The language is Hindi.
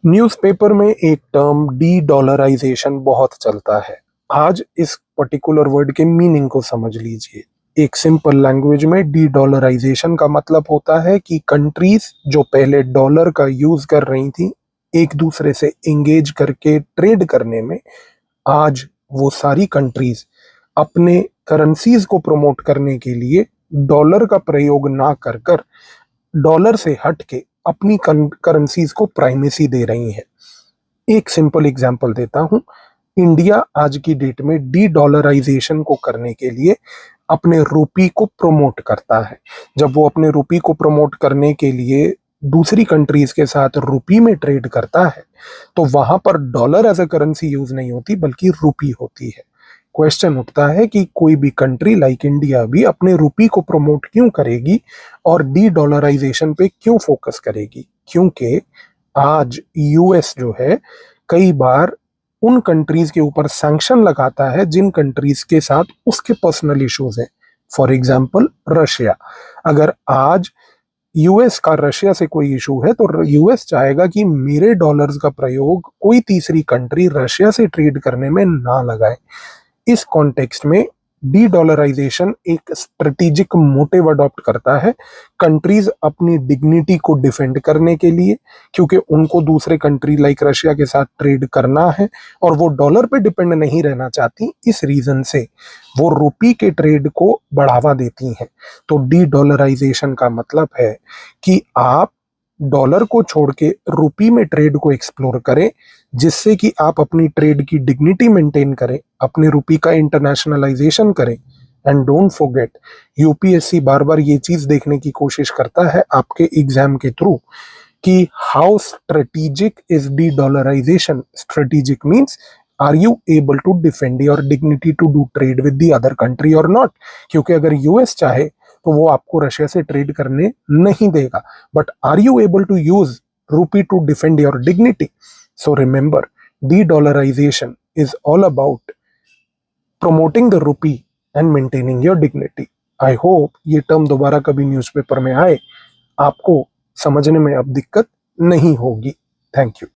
न्यूज़पेपर में एक टर्म डी डॉलराइजेशन बहुत चलता है। आज इस पर्टिकुलर वर्ड के मीनिंग को समझ लीजिए। एक सिंपल लैंग्वेज में डी डॉलराइजेशन का मतलब होता है कि कंट्रीज जो पहले डॉलर का यूज कर रही थी एक दूसरे से एंगेज करके ट्रेड करने में, आज वो सारी कंट्रीज अपने करेंसीज को प्रमोट करने के लिए डॉलर का प्रयोग ना कर कर डॉलर से हट के अपनी करेंसीज को प्राइमेसी दे रही हैं। एक सिंपल एग्जांपल देता हूं। इंडिया आज की डेट में डी डॉलराइजेशन को करने के लिए अपने रुपी को प्रमोट करता है। जब वो अपने रुपी को प्रमोट करने के लिए दूसरी कंट्रीज के साथ रुपी में ट्रेड करता है, तो वहां पर dollar as a currency use नहीं होती बल्कि रुपी होती है। क्वेश्चन उठता है कि कोई भी कंट्री लाइक इंडिया भी अपने रुपी को प्रमोट क्यों करेगी और डी डॉलराइजेशन पे क्यों फोकस करेगी? क्योंकि आज यूएस जो है कई बार उन कंट्रीज के ऊपर सैंक्शन लगाता है जिन कंट्रीज के साथ उसके पर्सनल इश्यूज हैं। For example Russia. अगर आज यूएस का रशिया से कोई इशू है तो यूएस चाहेगा कि मेरे डॉलर्स का प्रयोग कोई तीसरी कंट्री रशिया से ट्रेड करने में ना लगाए। इस कॉन्टेक्स्ट में डी डॉलराइजेशन एक स्ट्रेटेजिक मोटिव अडॉप्ट करता है कंट्रीज अपनी डिग्निटी को डिफेंड करने के लिए, क्योंकि उनको दूसरे कंट्री लाइक रशिया के साथ ट्रेड करना है और वो डॉलर पे डिपेंड नहीं रहना चाहती। इस रीजन से वो रुपी के ट्रेड को बढ़ावा देती हैं। तो डी डॉलराइजेशन का मतलब है कि आप डॉलर को छोड़ के रुपी में ट्रेड को एक्सप्लोर करें, जिससे कि आप अपनी ट्रेड की डिग्निटी मेंटेन करें, अपने रुपी का इंटरनेशनलाइजेशन करें। एंड डोंट फॉरगेट, यूपीएससी बार बार ये चीज देखने की कोशिश करता है आपके एग्जाम के थ्रू कि how strategic is dedollarization. Strategic means are you able to defend your dignity to do trade with the other country और नॉट। क्योंकि अगर यूएस चाहे तो वो आपको रशिया से ट्रेड करने नहीं देगा, but are you able to use rupee to defend your dignity? So remember, de-dollarization is all about promoting the rupee and maintaining your dignity. I hope ये टर्म दोबारा कभी न्यूज़पेपर में आए आपको समझने में अब दिक्कत नहीं होगी। Thank you.